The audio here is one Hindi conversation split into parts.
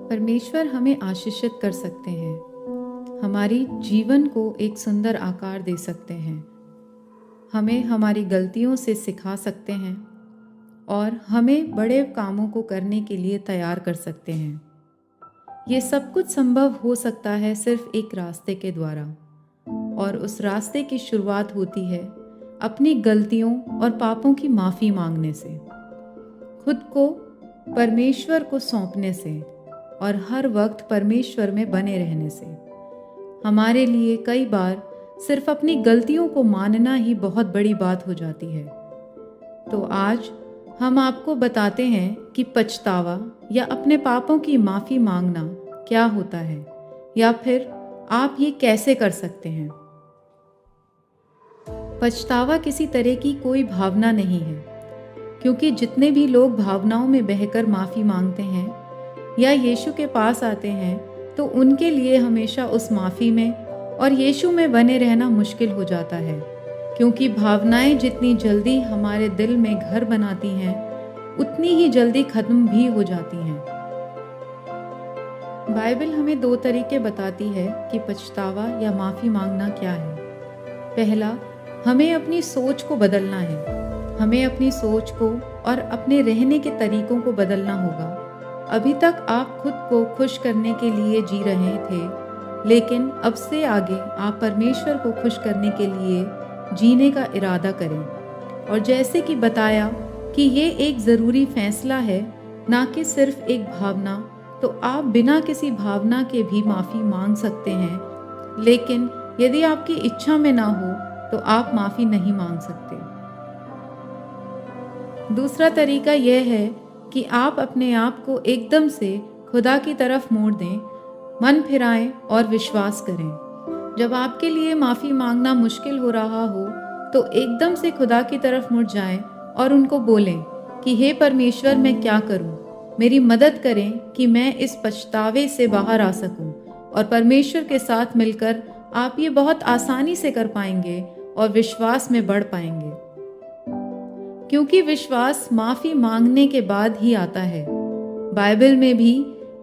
परमेश्वर हमें आशीषित कर सकते हैं, हमारी जीवन को एक सुंदर आकार दे सकते हैं, हमें हमारी गलतियों से सिखा सकते हैं और हमें बड़े कामों को करने के लिए तैयार कर सकते हैं। ये सब कुछ संभव हो सकता है सिर्फ एक रास्ते के द्वारा, और उस रास्ते की शुरुआत होती है अपनी गलतियों और पापों की माफ़ी मांगने से, खुद को परमेश्वर को सौंपने से और हर वक्त परमेश्वर में बने रहने से। हमारे लिए कई बार सिर्फ अपनी गलतियों को मानना ही बहुत बड़ी बात हो जाती है। तो आज हम आपको बताते हैं कि पछतावा या अपने पापों की माफ़ी मांगना क्या होता है, या फिर आप ये कैसे कर सकते हैं। पछतावा किसी तरह की कोई भावना नहीं है, क्योंकि जितने भी लोग भावनाओं में बहकर माफ़ी मांगते हैं या यीशु के पास आते हैं, तो उनके लिए हमेशा उस माफ़ी में और यीशु में बने रहना मुश्किल हो जाता है, क्योंकि भावनाएं जितनी जल्दी हमारे दिल में घर बनाती हैं, उतनी ही जल्दी ख़त्म भी हो जाती हैं। बाइबल हमें 2 तरीके बताती है कि पछतावा या माफ़ी मांगना क्या है। पहला, हमें अपनी सोच को बदलना है। हमें अपनी सोच को और अपने रहने के तरीकों को बदलना होगा। अभी तक आप खुद को खुश करने के लिए जी रहे थे, लेकिन अब से आगे आप परमेश्वर को खुश करने के लिए जीने का इरादा करें। और जैसे कि बताया कि ये एक ज़रूरी फैसला है, ना कि सिर्फ एक भावना, तो आप बिना किसी भावना के भी माफ़ी मांग सकते हैं, लेकिन यदि आपकी इच्छा में ना हो तो आप माफ़ी नहीं मांग सकते। दूसरा तरीका यह है कि आप अपने आप को एकदम से खुदा की तरफ मोड़ दें, मन फिराएं और विश्वास करें। जब आपके लिए माफ़ी मांगना मुश्किल हो रहा हो, तो एकदम से खुदा की तरफ मुड़ जाएं और उनको बोलें कि हे परमेश्वर, मैं क्या करूं? मेरी मदद करें कि मैं इस पछतावे से बाहर आ सकूं। और परमेश्वर के साथ मिलकर आप ये बहुत आसानी से कर पाएंगे और विश्वास में बढ़ पाएंगे, क्योंकि विश्वास माफ़ी मांगने के बाद ही आता है। बाइबल में भी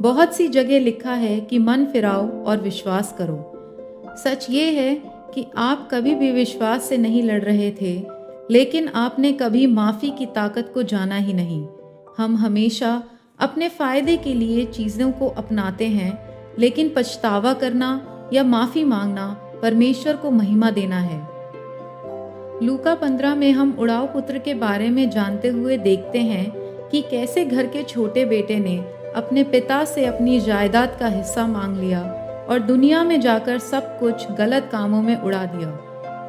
बहुत सी जगह लिखा है कि मन फिराओ और विश्वास करो। सच ये है कि आप कभी भी विश्वास से नहीं लड़ रहे थे, लेकिन आपने कभी माफ़ी की ताकत को जाना ही नहीं। हम हमेशा अपने फ़ायदे के लिए चीज़ों को अपनाते हैं, लेकिन पछतावा करना या माफ़ी मांगना परमेश्वर को महिमा देना है। लूका 15 में हम उड़ाऊ पुत्र के बारे में जानते हुए देखते हैं कि कैसे घर के छोटे बेटे ने अपने पिता से अपनी जायदाद का हिस्सा मांग लिया और दुनिया में जाकर सब कुछ गलत कामों में उड़ा दिया।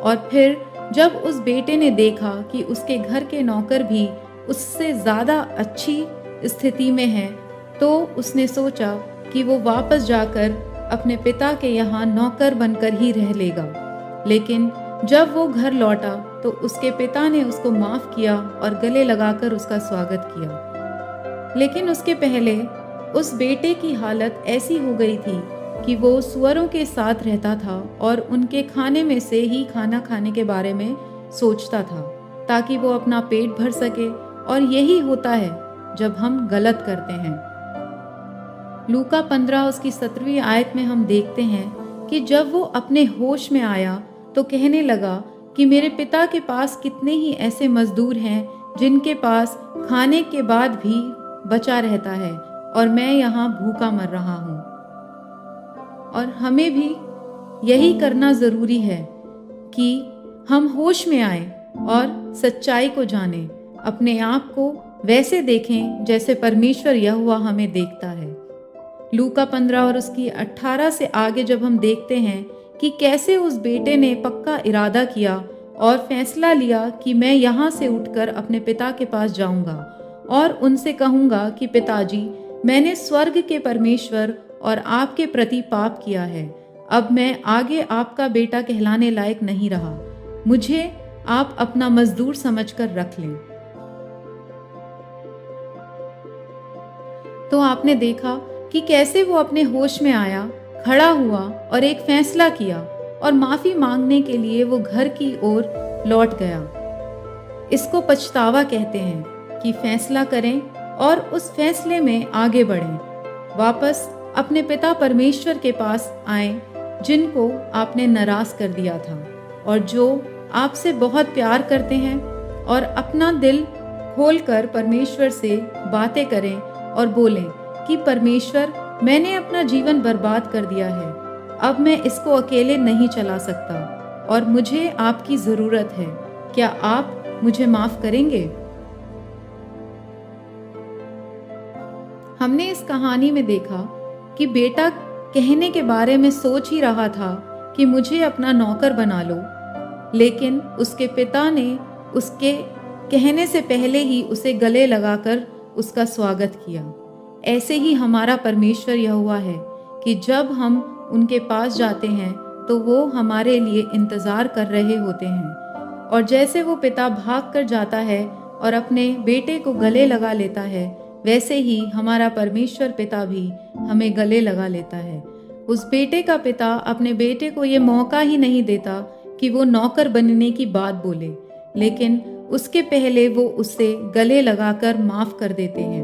और फिर जब उस बेटे ने देखा कि उसके घर के नौकर भी उससे ज़्यादा अच्छी स्थिति में हैं, तो उसने सोचा कि वो वापस जाकर अपने पिता के यहाँ नौकर बनकर ही रह लेगा। लेकिन जब वो घर लौटा तो उसके पिता ने उसको माफ़ किया और गले लगाकर उसका स्वागत किया। लेकिन उसके पहले उस बेटे की हालत ऐसी हो गई थी कि वो सुअरों के साथ रहता था और उनके खाने में से ही खाना खाने के बारे में सोचता था, ताकि वो अपना पेट भर सके। और यही होता है जब हम गलत करते हैं। लूका 15 उसकी 17वीं आयत में हम देखते हैं कि जब वो अपने होश में आया तो कहने लगा कि मेरे पिता के पास कितने ही ऐसे मजदूर हैं जिनके पास खाने के बाद भी बचा रहता है, और मैं यहाँ भूखा मर रहा हूँ। और हमें भी यही करना ज़रूरी है कि हम होश में आएं और सच्चाई को जानें, अपने आप को वैसे देखें जैसे परमेश्वर यहोवा हमें देखता है। लूका 15 और उसकी 18 से आगे जब हम देखते हैं कि कैसे उस बेटे ने पक्का इरादा किया और फैसला लिया कि मैं यहाँ से उठकर अपने पिता के पास जाऊँगा और उनसे कहूँगा कि पिताजी, मैंने स्वर्ग के परमेश्वर और आपके प्रति पाप किया है। अब मैं आगे आपका बेटा कहलाने लायक नहीं रहा। मुझे आप अपना मजदूर समझकर रख लें। तो आपने देखा कि कैसे वो अपने होश में आया, खड़ा हुआ और एक फैसला किया, और माफ़ी मांगने के लिए वो घर की ओर लौट गया। इसको पछतावा कहते हैं कि फैसला करें और उस फैसले में आगे बढ़ें। वापस अपने पिता परमेश्वर के पास आएं, जिनको आपने नाराज कर दिया था और जो आपसे बहुत प्यार करते हैं, और अपना दिल खोलकर परमेश्वर से बातें करें और बोलें कि परमेश्वर, मैंने अपना जीवन बर्बाद कर दिया है, अब मैं इसको अकेले नहीं चला सकता और मुझे आपकी ज़रूरत है, क्या आप मुझे माफ़ करेंगे? हमने इस कहानी में देखा कि बेटा कहने के बारे में सोच ही रहा था कि मुझे अपना नौकर बना लो, लेकिन उसके पिता ने उसके कहने से पहले ही उसे गले लगाकर उसका स्वागत किया। ऐसे ही हमारा परमेश्वर यहोवा है कि जब हम उनके पास जाते हैं तो वो हमारे लिए इंतज़ार कर रहे होते हैं, और जैसे वो पिता भाग कर जाता है और अपने बेटे को गले लगा लेता है, वैसे ही हमारा परमेश्वर पिता भी हमें गले लगा लेता है। उस बेटे का पिता अपने बेटे को ये मौका ही नहीं देता कि वो नौकर बनने की बात बोले, लेकिन उसके पहले वो उससे गले लगाकर माफ़ कर देते हैं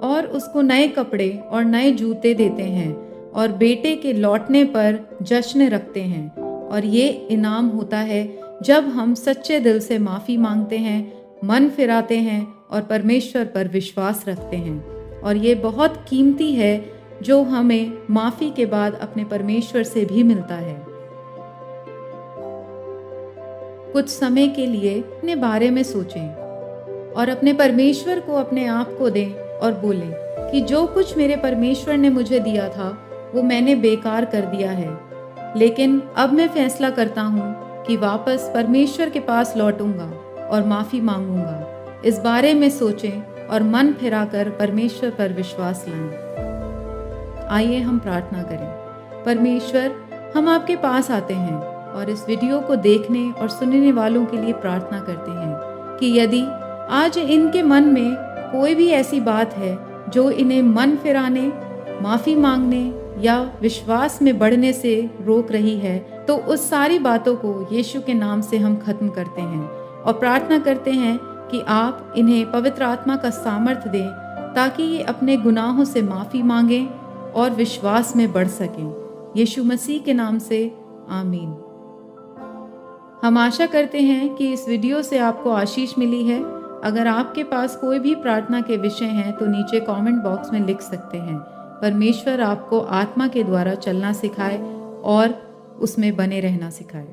और उसको नए कपड़े और नए जूते देते हैं और बेटे के लौटने पर जश्न रखते हैं। और ये इनाम होता है जब हम सच्चे दिल से माफ़ी मांगते हैं, मन फिराते हैं और परमेश्वर पर विश्वास रखते हैं। और ये बहुत कीमती है जो हमें माफ़ी के बाद अपने परमेश्वर से भी मिलता है। कुछ समय के लिए अपने बारे में सोचें और अपने परमेश्वर को अपने आप को दें और बोलें कि जो कुछ मेरे परमेश्वर ने मुझे दिया था वो मैंने बेकार कर दिया है, लेकिन अब मैं फैसला करता हूँ कि वापस परमेश्वर के पास लौटूंगा और माफ़ी मांगूंगा। इस बारे में सोचें और मन फिराकर परमेश्वर पर विश्वास लाएं। आइए हम प्रार्थना करें। परमेश्वर, हम आपके पास आते हैं और इस वीडियो को देखने और सुनने वालों के लिए प्रार्थना करते हैं कि यदि आज इनके मन में कोई भी ऐसी बात है जो इन्हें मन फिराने, माफ़ी मांगने या विश्वास में बढ़ने से रोक रही है, तो उस सारी बातों को यीशु के नाम से हम खत्म करते हैं और प्रार्थना करते हैं कि आप इन्हें पवित्र आत्मा का सामर्थ्य दें ताकि ये अपने गुनाहों से माफ़ी मांगें और विश्वास में बढ़ सकें। यीशु मसीह के नाम से आमीन। हम आशा करते हैं कि इस वीडियो से आपको आशीष मिली है। अगर आपके पास कोई भी प्रार्थना के विषय हैं तो नीचे कमेंट बॉक्स में लिख सकते हैं। परमेश्वर आपको आत्मा के द्वारा चलना सिखाए और उसमें बने रहना सिखाए।